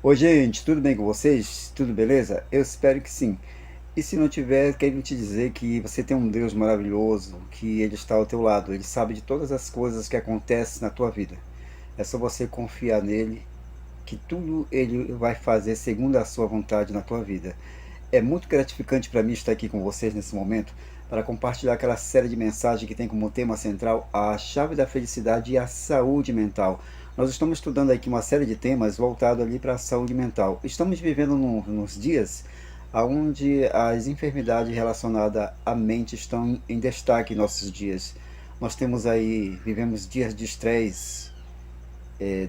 Oi, gente, tudo bem com vocês? Tudo beleza? Eu espero que sim. E se não tiver, quero te dizer que você tem um Deus maravilhoso, que Ele está ao teu lado. Ele sabe de todas as coisas que acontecem na tua vida. É só você confiar nele, que tudo Ele vai fazer segundo a sua vontade na tua vida. É muito gratificante para mim estar aqui com vocês nesse momento para compartilhar aquela série de mensagens que tem como tema central a chave da felicidade e a saúde mental. Nós estamos estudando aqui uma série de temas voltado ali para a saúde mental. Estamos vivendo nos dias onde as enfermidades relacionadas à mente estão em destaque em nossos dias. Nós temos aí, vivemos dias de estresse,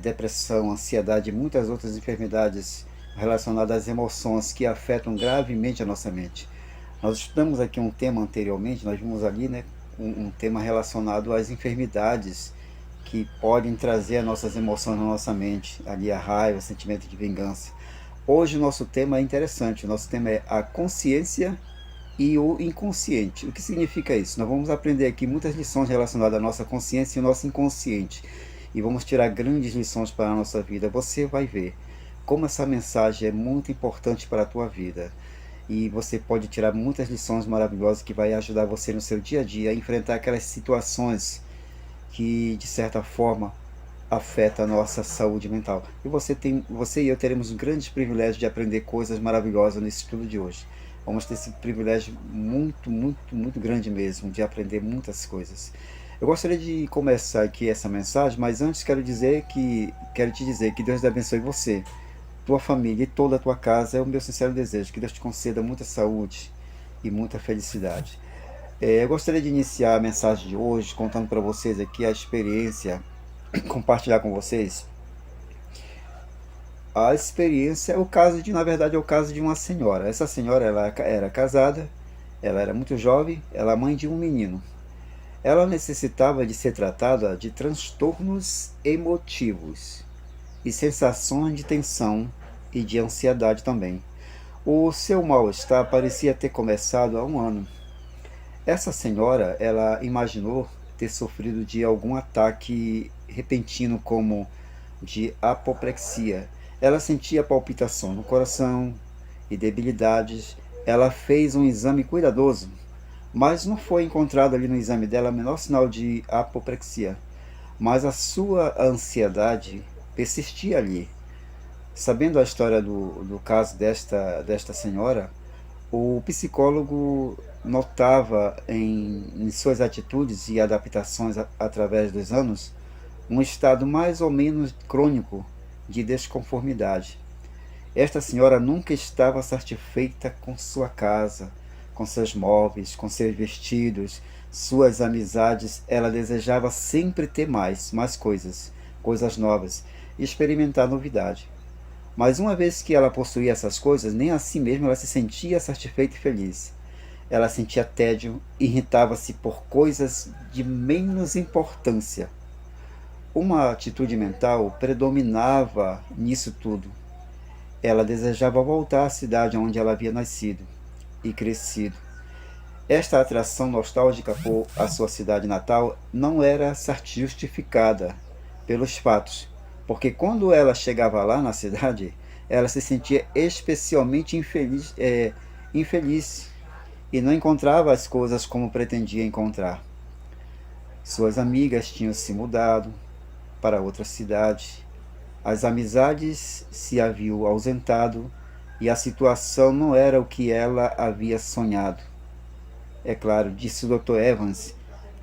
depressão, ansiedade e muitas outras enfermidades relacionadas às emoções que afetam gravemente a nossa mente. Nós estudamos aqui um tema anteriormente, nós vimos ali, né, um tema relacionado às enfermidades que podem trazer as nossas emoções na nossa mente, ali a raiva, o sentimento de vingança. Hoje o nosso tema é interessante, o nosso tema é a consciência e o inconsciente. O que significa isso? Nós vamos aprender aqui muitas lições relacionadas à nossa consciência e ao nosso inconsciente. E vamos tirar grandes lições para a nossa vida. Você vai ver como essa mensagem é muito importante para a tua vida. E você pode tirar muitas lições maravilhosas que vai ajudar você no seu dia a dia a enfrentar aquelas situações que, de certa forma, afeta a nossa saúde mental. E você e eu teremos um grande privilégio de aprender coisas maravilhosas nesse estudo de hoje. Vamos ter esse privilégio muito, muito, muito grande mesmo de aprender muitas coisas. Eu gostaria de começar aqui essa mensagem, mas antes quero te dizer que Deus abençoe você, tua família e toda a tua casa. É o meu sincero desejo que Deus te conceda muita saúde e muita felicidade. Eu gostaria de iniciar a mensagem de hoje contando para vocês aqui a experiência, compartilhar com vocês a experiência. O caso de, na verdade, é o caso de uma senhora. Essa senhora, ela era casada, ela era muito jovem, ela é mãe de um menino. Ela necessitava de ser tratada de transtornos emotivos e sensações de tensão e de ansiedade também. O seu mal-estar parecia ter começado há um ano. Essa senhora, ela imaginou ter sofrido de algum ataque repentino como de apoplexia. Ela sentia palpitação no coração e debilidades. Ela fez um exame cuidadoso, mas não foi encontrado ali no exame dela o menor sinal de apoplexia. Mas a sua ansiedade persistia ali. Sabendo a história do caso desta senhora, o psicólogo notava em suas atitudes e adaptações através dos anos um estado mais ou menos crônico de desconformidade. Esta senhora nunca estava satisfeita com sua casa, com seus móveis, com seus vestidos, suas amizades. Ela desejava sempre ter mais coisas, coisas novas, e experimentar novidade. Mas uma vez que ela possuía essas coisas, nem assim mesmo ela se sentia satisfeita e feliz. Ela sentia tédio, irritava-se por coisas de menos importância. Uma atitude mental predominava nisso tudo. Ela desejava voltar à cidade onde ela havia nascido e crescido. Esta atração nostálgica por a sua cidade natal não era justificada pelos fatos, porque quando ela chegava lá na cidade, ela se sentia especialmente infeliz e não encontrava as coisas como pretendia encontrar. Suas amigas tinham se mudado para outra cidade, as amizades se haviam ausentado e a situação não era o que ela havia sonhado. É claro, disse o Dr. Evans,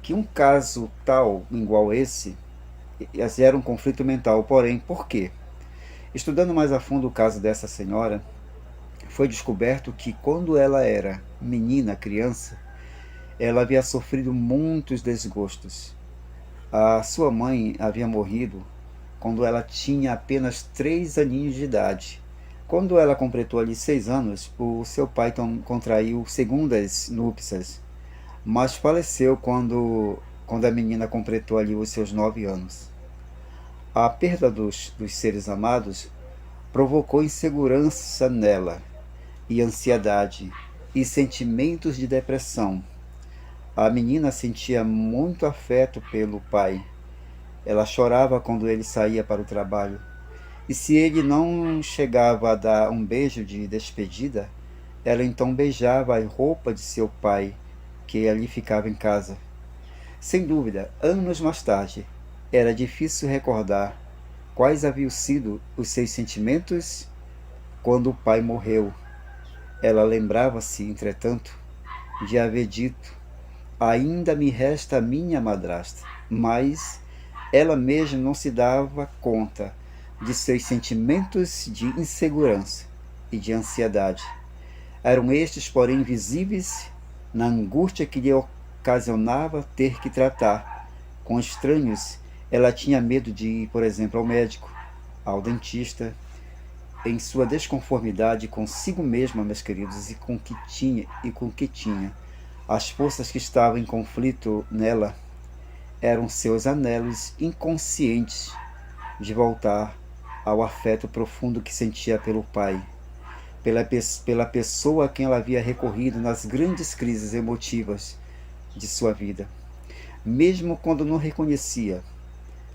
que um caso tal, igual esse, era um conflito mental. Porém, por quê? Estudando mais a fundo o caso dessa senhora, foi descoberto que quando ela era menina, criança, ela havia sofrido muitos desgostos. A sua mãe havia morrido quando ela tinha apenas 3 aninhos de idade. Quando ela completou ali 6 anos, o seu pai contraiu segundas núpcias, mas faleceu quando a menina completou ali os seus 9 anos. A perda dos seres amados provocou insegurança nela, e ansiedade, e sentimentos de depressão. A menina sentia muito afeto pelo pai. Ela chorava quando ele saía para o trabalho, E se ele não chegava a dar um beijo de despedida, ela então beijava a roupa de seu pai, que ali ficava em casa. Sem dúvida, anos mais tarde, era difícil recordar quais haviam sido os seus sentimentos quando o pai morreu. Ela lembrava-se, entretanto, de haver dito: ainda me resta a minha madrasta. Mas ela mesma não se dava conta de seus sentimentos de insegurança e de ansiedade. Eram estes, porém, visíveis na angústia que lhe ocasionava ter que tratar com estranhos. Ela tinha medo de ir, por exemplo, ao médico, ao dentista, em sua desconformidade consigo mesma, meus queridos, e com o que tinha. As forças que estavam em conflito nela eram seus anelos inconscientes de voltar ao afeto profundo que sentia pelo pai, pela pessoa a quem ela havia recorrido nas grandes crises emotivas de sua vida. Mesmo quando não reconhecia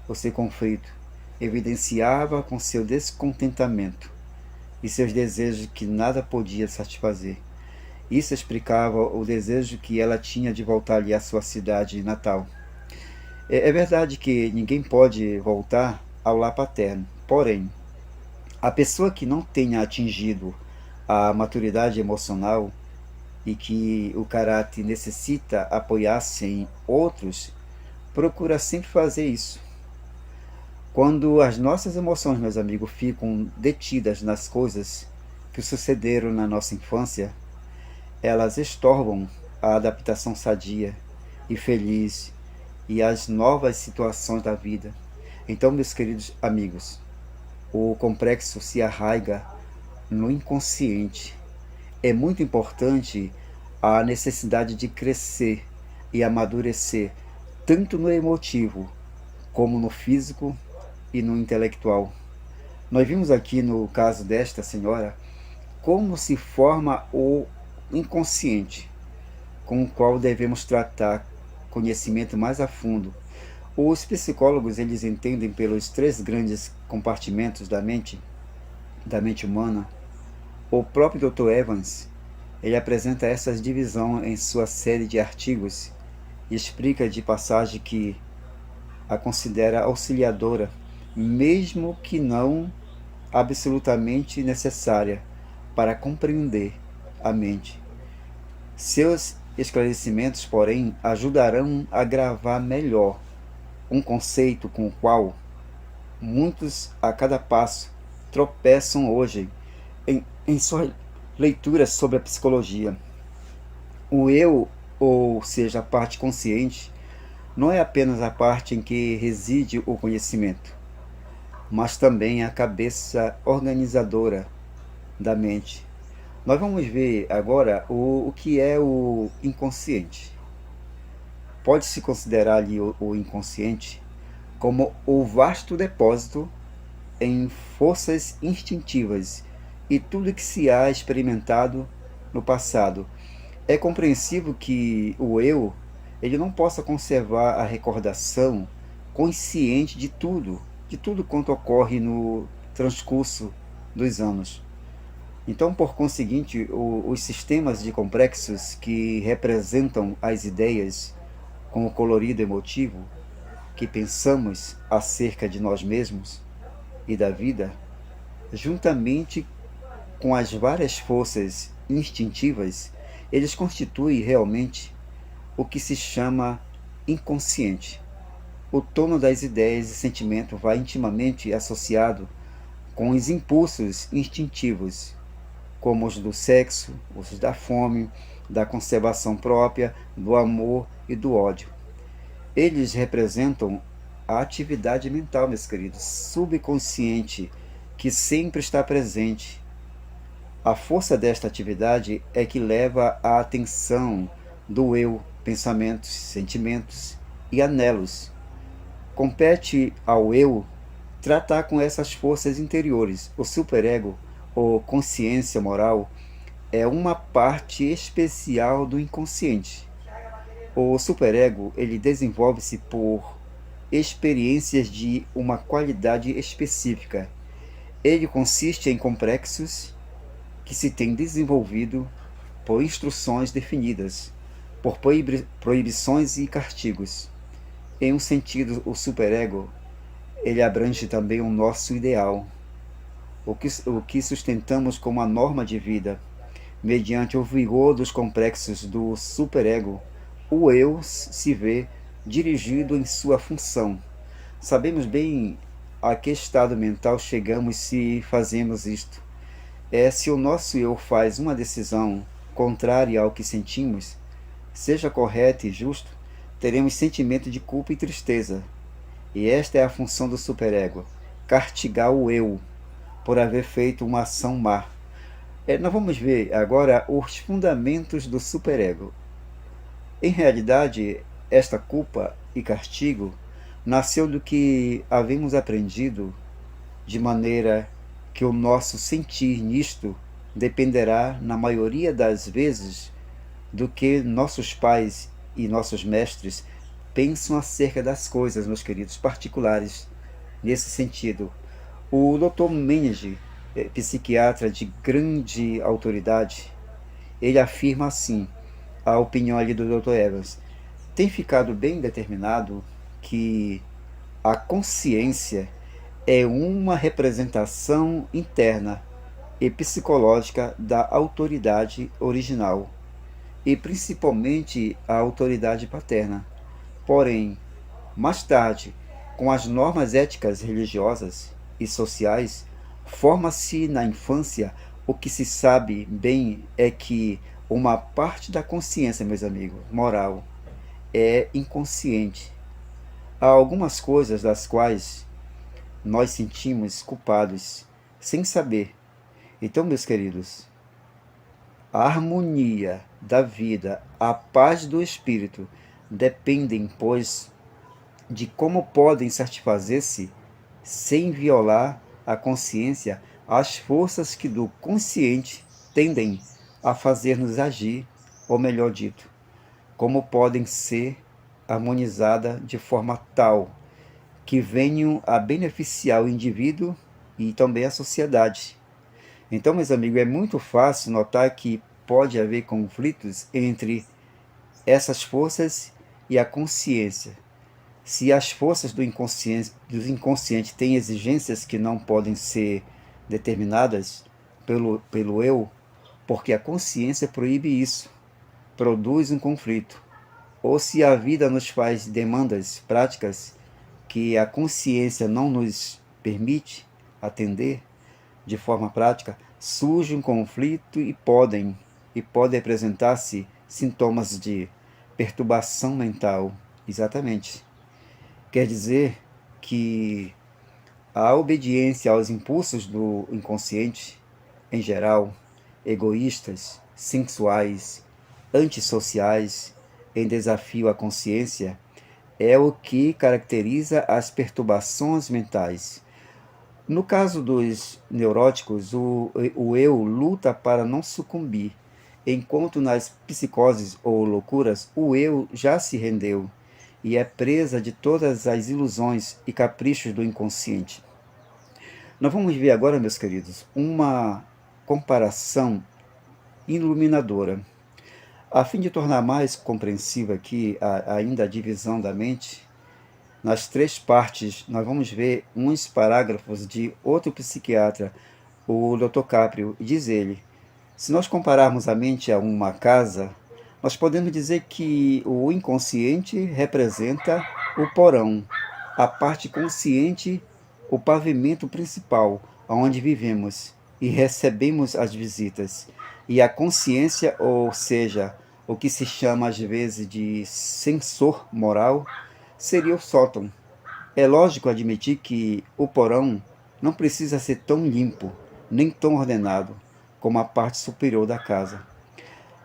o seu conflito, evidenciava com seu descontentamento e seus desejos que nada podia satisfazer. Isso explicava o desejo que ela tinha de voltar ali à sua cidade natal. É verdade que ninguém pode voltar ao lar paterno, porém, a pessoa que não tenha atingido a maturidade emocional e que o caráter necessita apoiar-se em outros, procura sempre fazer isso. Quando as nossas emoções, meus amigos, ficam detidas nas coisas que sucederam na nossa infância, elas estorvam a adaptação sadia e feliz e as novas situações da vida. Então, meus queridos amigos, o complexo se arraiga no inconsciente. É muito importante a necessidade de crescer e amadurecer, tanto no emotivo, como no físico e no intelectual. Nós vimos aqui no caso desta senhora como se forma o inconsciente, com o qual devemos tratar conhecimento mais a fundo. Os psicólogos eles entendem pelos três grandes compartimentos da mente humana. O próprio Dr. Evans ele apresenta essa divisão em sua série de artigos e explica de passagem que a considera auxiliadora, mesmo que não absolutamente necessária para compreender a mente. Seus esclarecimentos, porém, ajudarão a gravar melhor um conceito com o qual muitos a cada passo tropeçam hoje em sua leitura sobre a psicologia. O eu, ou seja, a parte consciente, não é apenas a parte em que reside o conhecimento, mas também a cabeça organizadora da mente. Nós vamos ver agora o que é o inconsciente. Pode-se considerar ali o inconsciente como o vasto depósito em forças instintivas e tudo que se há experimentado no passado. É compreensível que o eu ele não possa conservar a recordação consciente de tudo quanto ocorre no transcurso dos anos. Então, por conseguinte, os sistemas de complexos que representam as ideias com o colorido emotivo que pensamos acerca de nós mesmos e da vida, juntamente com as várias forças instintivas, eles constituem realmente o que se chama inconsciente. O tono das ideias e sentimento vai intimamente associado com os impulsos instintivos, como os do sexo, os da fome, da conservação própria, do amor e do ódio. Eles representam a atividade mental, meus queridos, subconsciente, que sempre está presente. A força desta atividade é que leva a atenção do eu, pensamentos, sentimentos e anelos. Compete ao eu tratar com essas forças interiores. O superego, ou consciência moral, é uma parte especial do inconsciente. O superego ele desenvolve-se por experiências de uma qualidade específica. Ele consiste em complexos que se têm desenvolvido por instruções definidas, por proibições e castigos. Em um sentido, o superego, ele abrange também o nosso ideal, o que sustentamos como a norma de vida. Mediante o vigor dos complexos do superego, o eu se vê dirigido em sua função. Sabemos bem a que estado mental chegamos se fazemos isto. Se o nosso eu faz uma decisão contrária ao que sentimos, seja correto e justo, teremos sentimento de culpa e tristeza. E esta é a função do superego, castigar o eu por haver feito uma ação má. Nós vamos ver agora os fundamentos do superego. Em realidade, esta culpa e castigo nasceu do que havemos aprendido, de maneira que o nosso sentir nisto dependerá, na maioria das vezes, do que nossos pais e nossos mestres pensam acerca das coisas, meus queridos, particulares, nesse sentido. O Dr. Menege, psiquiatra de grande autoridade, ele afirma assim, a opinião ali do Dr. Evans, tem ficado bem determinado que a consciência é uma representação interna e psicológica da autoridade original, e principalmente a autoridade paterna. Porém, mais tarde, com as normas éticas religiosas e sociais, forma-se na infância. O que se sabe bem é que uma parte da consciência, meus amigos, moral, é inconsciente. Há algumas coisas das quais nós sentimos culpados sem saber. Então, meus queridos, a harmonia da vida, a paz do espírito dependem, pois, de como podem satisfazer-se sem violar a consciência as forças que do consciente tendem a fazer-nos agir, ou melhor dito, como podem ser harmonizadas de forma tal que venham a beneficiar o indivíduo e também a sociedade. Então, meus amigos, é muito fácil notar que pode haver conflitos entre essas forças e a consciência. Se as forças do inconsciente têm exigências que não podem ser determinadas pelo eu, porque a consciência proíbe isso, produz um conflito. Ou se a vida nos faz demandas práticas que a consciência não nos permite atender de forma prática, surge um conflito e pode apresentar-se sintomas de perturbação mental. Exatamente. Quer dizer que a obediência aos impulsos do inconsciente, em geral, egoístas, sensuais, antissociais, em desafio à consciência, é o que caracteriza as perturbações mentais. No caso dos neuróticos, o eu luta para não sucumbir, enquanto nas psicoses ou loucuras, o eu já se rendeu e é presa de todas as ilusões e caprichos do inconsciente. Nós vamos ver agora, meus queridos, uma comparação iluminadora. A fim de tornar mais compreensiva aqui ainda a divisão da mente, nas três partes, nós vamos ver uns parágrafos de outro psiquiatra, o Dr. Caprio, e diz ele: se nós compararmos a mente a uma casa, nós podemos dizer que o inconsciente representa o porão, a parte consciente, o pavimento principal, onde vivemos e recebemos as visitas, e a consciência, ou seja, o que se chama às vezes de sensor moral, seria o sótão. É lógico admitir que o porão não precisa ser tão limpo, nem tão ordenado, como a parte superior da casa.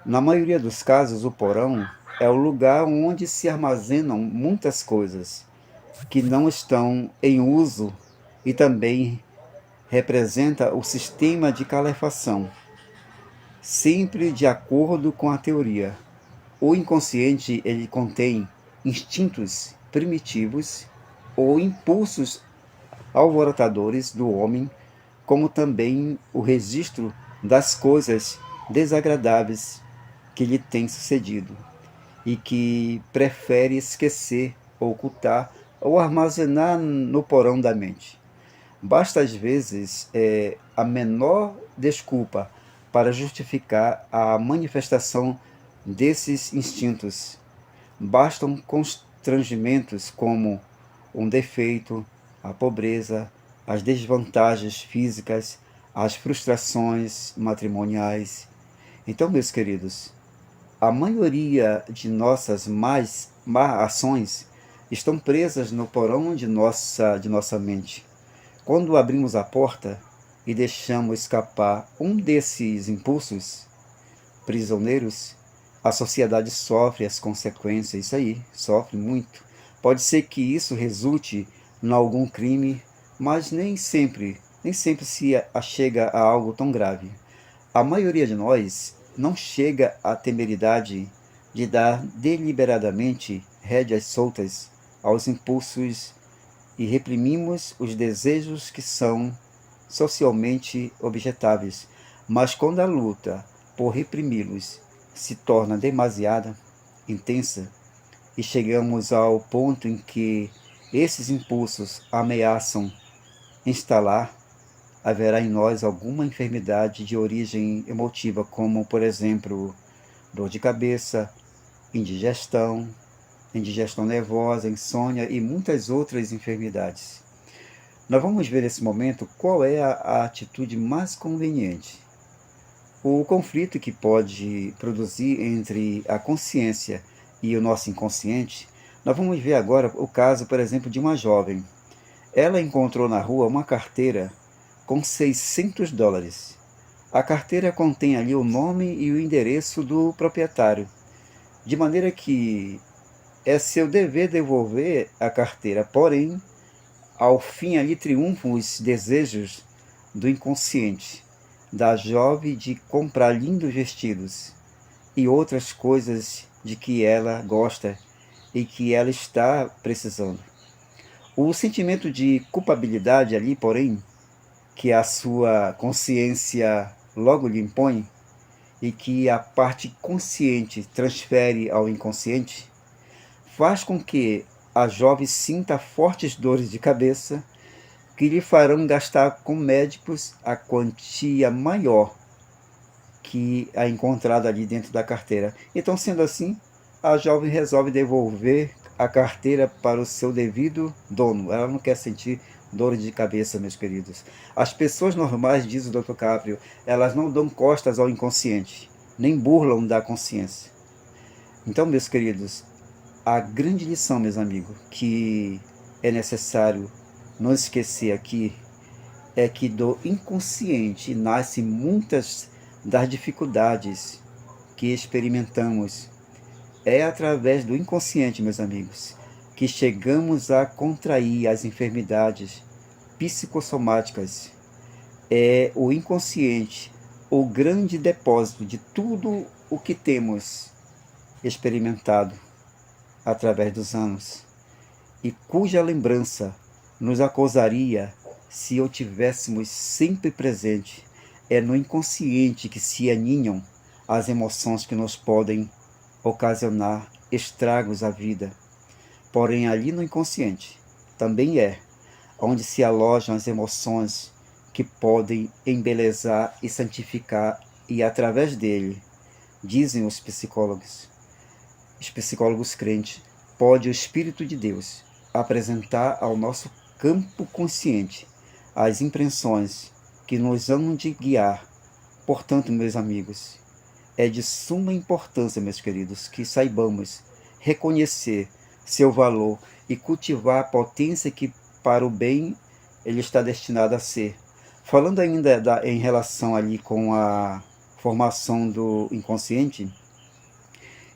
Na maioria dos casos, o porão é o lugar onde se armazenam muitas coisas que não estão em uso e também representa o sistema de calefação, sempre de acordo com a teoria. O inconsciente ele contém instintos primitivos ou impulsos alvorotadores do homem como também o registro das coisas desagradáveis que lhe têm sucedido e que prefere esquecer, ocultar ou armazenar no porão da mente. Basta às vezes a menor desculpa para justificar a manifestação desses instintos. Bastam constrangimentos como um defeito, a pobreza, as desvantagens físicas, as frustrações matrimoniais. Então, meus queridos, a maioria de nossas má ações estão presas no porão de nossa mente. Quando abrimos a porta e deixamos escapar um desses impulsos prisioneiros, a sociedade sofre as consequências, isso aí, sofre muito. Pode ser que isso resulte em algum crime, mas nem sempre se chega a algo tão grave. A maioria de nós não chega à temeridade de dar deliberadamente rédeas soltas aos impulsos e reprimimos os desejos que são socialmente objetáveis. Mas quando a luta por reprimi-los se torna demasiada, intensa, e chegamos ao ponto em que esses impulsos ameaçam instalar, haverá em nós alguma enfermidade de origem emotiva, como, por exemplo, dor de cabeça, indigestão, indigestão nervosa, insônia e muitas outras enfermidades. Nós vamos ver nesse momento qual é a atitude mais conveniente. O conflito que pode produzir entre a consciência e o nosso inconsciente, nós vamos ver agora o caso, por exemplo, de uma jovem. Ela encontrou na rua uma carteira com $600. A carteira contém ali o nome e o endereço do proprietário, de maneira que é seu dever devolver a carteira, porém, ao fim ali triunfam os desejos do inconsciente, da jovem de comprar lindos vestidos e outras coisas de que ela gosta e que ela está precisando. O sentimento de culpabilidade ali, porém, que a sua consciência logo lhe impõe e que a parte consciente transfere ao inconsciente, faz com que a jovem sinta fortes dores de cabeça que lhe farão gastar com médicos a quantia maior que a encontrada ali dentro da carteira. Então, sendo assim, a jovem resolve devolver a carteira para o seu devido dono. Ela não quer sentir dor de cabeça, meus queridos. As pessoas normais, diz o Dr. Caprio, elas não dão costas ao inconsciente, nem burlam da consciência. Então, meus queridos, a grande lição, meus amigos, que é necessário não esquecer aqui, é que do inconsciente nascem muitas das dificuldades que experimentamos. É através do inconsciente, meus amigos, que chegamos a contrair as enfermidades psicossomáticas. É o inconsciente o grande depósito de tudo o que temos experimentado através dos anos, e cuja lembrança nos acusaria se o tivéssemos sempre presente. É no inconsciente que se aninham as emoções que nos podem ocasionar estragos à vida. Porém, ali no inconsciente também é onde se alojam as emoções que podem embelezar e santificar, e através dele, dizem os psicólogos crentes, pode o Espírito de Deus apresentar ao nosso campo consciente as impressões que nos hão de guiar. Portanto, meus amigos, é de suma importância, meus queridos, que saibamos reconhecer seu valor e cultivar a potência que para o bem ele está destinado a ser. Falando ainda em relação ali com a formação do inconsciente,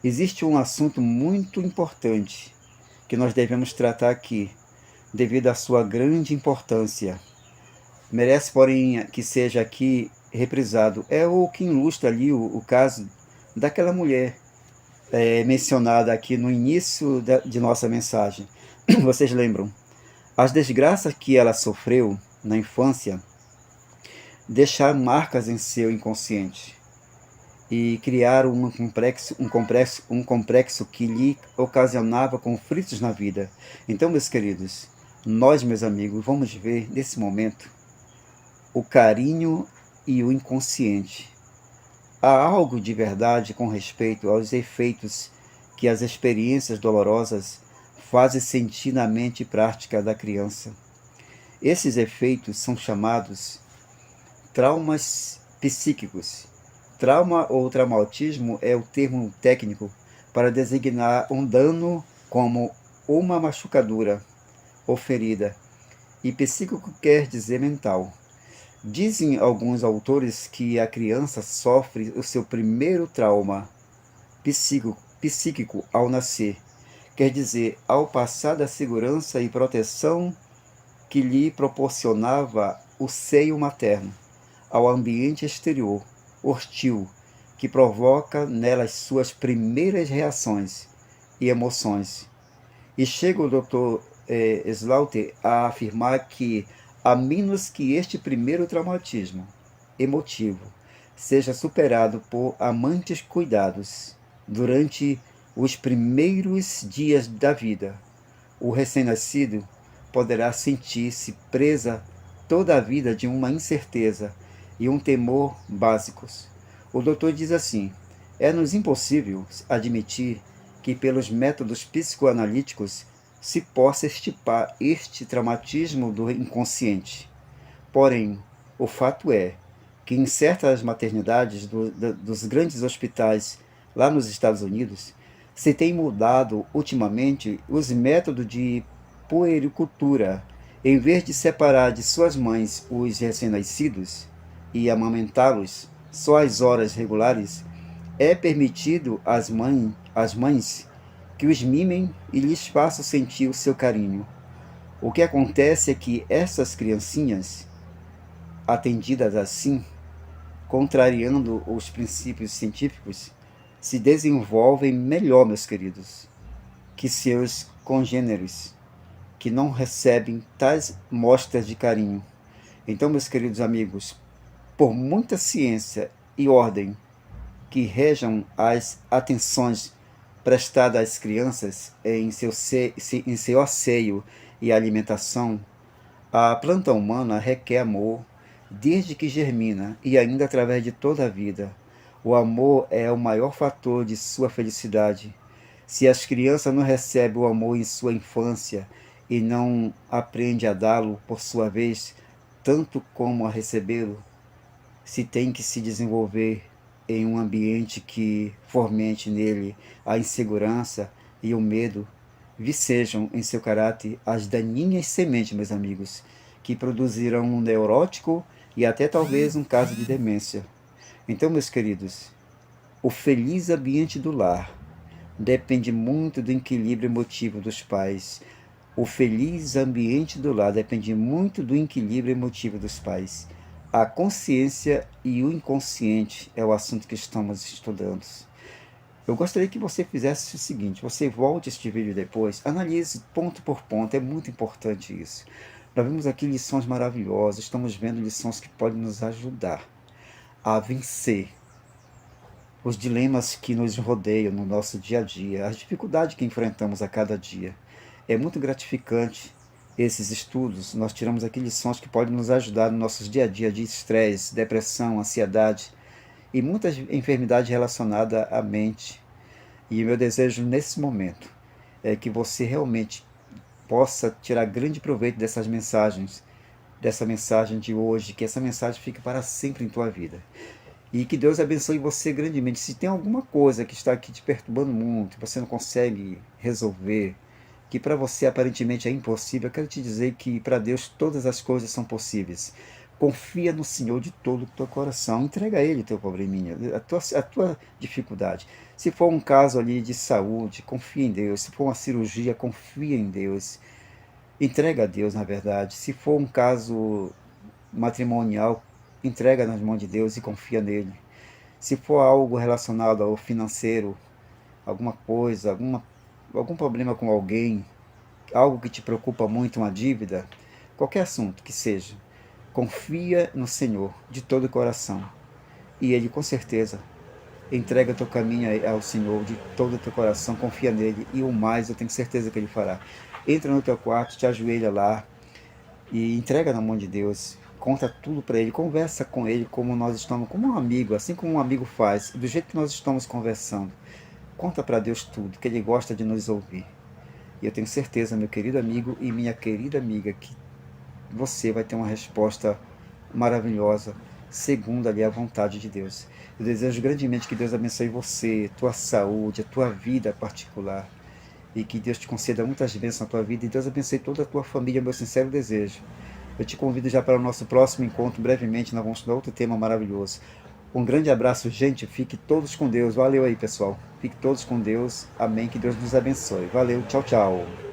existe um assunto muito importante que nós devemos tratar aqui, devido à sua grande importância. Merece, porém, que seja aqui reprisado. É o que ilustra ali o caso daquela mulher mencionada aqui no início de nossa mensagem. Vocês lembram? As desgraças que ela sofreu na infância deixar marcas em seu inconsciente e criar um complexo que lhe ocasionava conflitos na vida. Então, meus queridos, nós, meus amigos, vamos ver nesse momento o carinho e o inconsciente. Há algo de verdade com respeito aos efeitos que as experiências dolorosas fazem sentir na mente prática da criança. Esses efeitos são chamados traumas psíquicos. Trauma ou traumatismo é o termo técnico para designar um dano como uma machucadura ou ferida, e psíquico quer dizer mental. Dizem alguns autores que a criança sofre o seu primeiro trauma psíquico ao nascer, quer dizer, ao passar da segurança e proteção que lhe proporcionava o seio materno, ao ambiente exterior, hostil, que provoca nelas suas primeiras reações e emoções. E chega o Dr. Slaughter a afirmar que, a menos que este primeiro traumatismo emotivo seja superado por amantes cuidados durante os primeiros dias da vida, o recém-nascido poderá sentir-se presa toda a vida de uma incerteza e um temor básicos. O doutor diz assim: é-nos impossível admitir que, pelos métodos psicoanalíticos, se possa estipar este traumatismo do inconsciente. Porém, o fato é que em certas maternidades dos grandes hospitais lá nos Estados Unidos, se tem mudado ultimamente os métodos de puericultura. Em vez de separar de suas mães os recém-nascidos e amamentá-los só às horas regulares, é permitido às mães que os mimem e lhes façam sentir o seu carinho. O que acontece é que essas criancinhas, atendidas assim, contrariando os princípios científicos, se desenvolvem melhor, meus queridos, que seus congêneres, que não recebem tais mostras de carinho. Então, meus queridos amigos, por muita ciência e ordem que rejam as atenções prestadas às crianças em seu asseio e alimentação, a planta humana requer amor desde que germina e ainda através de toda a vida. O amor é o maior fator de sua felicidade. Se as crianças não recebem o amor em sua infância e não aprendem a dá-lo por sua vez, tanto como a recebê-lo, se tem que se desenvolver em um ambiente que fomente nele a insegurança e o medo, vicejam em seu caráter as daninhas sementes, meus amigos, que produzirão um neurótico e até talvez um caso de demência. Então, meus queridos, o feliz ambiente do lar depende muito do equilíbrio emotivo dos pais. O feliz ambiente do lar depende muito do equilíbrio emotivo dos pais. A consciência e o inconsciente é o assunto que estamos estudando. Eu gostaria que você fizesse o seguinte: você volte este vídeo depois, analise ponto por ponto, é muito importante isso. Nós vimos aqui lições maravilhosas, estamos vendo lições que podem nos ajudar a vencer os dilemas que nos rodeiam no nosso dia a dia, as dificuldades que enfrentamos a cada dia. É muito gratificante esses estudos, nós tiramos aqui lições que podem nos ajudar no nosso dia a dia de estresse, depressão, ansiedade e muitas enfermidades relacionadas à mente. E o meu desejo nesse momento é que você realmente possa tirar grande proveito dessa mensagem de hoje, que essa mensagem fique para sempre em tua vida. E que Deus abençoe você grandemente. Se tem alguma coisa que está aqui te perturbando muito, que você não consegue resolver, que para você aparentemente é impossível, eu quero te dizer que para Deus todas as coisas são possíveis. Confia no Senhor de todo o teu coração. Entrega a Ele teu probleminha, a tua dificuldade. Se for um caso ali de saúde, confia em Deus. Se for uma cirurgia, confia em Deus. Entrega a Deus, na verdade. Se for um caso matrimonial, entrega nas mãos de Deus e confia nele. Se for algo relacionado ao financeiro, alguma coisa, algum problema com alguém, algo que te preocupa muito, uma dívida, qualquer assunto que seja, Confia no Senhor de todo o coração e Ele com certeza entrega teu caminho ao Senhor de todo o teu coração, confia nele e o mais eu tenho certeza que Ele fará. Entra no teu quarto, te ajoelha lá e entrega na mão de Deus. Conta tudo para Ele, conversa com Ele como nós estamos, como um amigo, assim como um amigo faz, do jeito que nós estamos conversando. Conta para Deus tudo, que Ele gosta de nos ouvir. E eu tenho certeza, meu querido amigo e minha querida amiga, que você vai ter uma resposta maravilhosa, segundo ali a vontade de Deus. Eu desejo grandemente que Deus abençoe você, tua saúde, a tua vida particular, e que Deus te conceda muitas bênçãos na tua vida, e Deus abençoe toda a tua família, meu sincero desejo. Eu te convido já para o nosso próximo encontro, brevemente, nós vamos estudar outro tema maravilhoso. Um grande abraço, gente, fique todos com Deus, valeu aí pessoal, fique todos com Deus, amém, que Deus nos abençoe, valeu, tchau, tchau.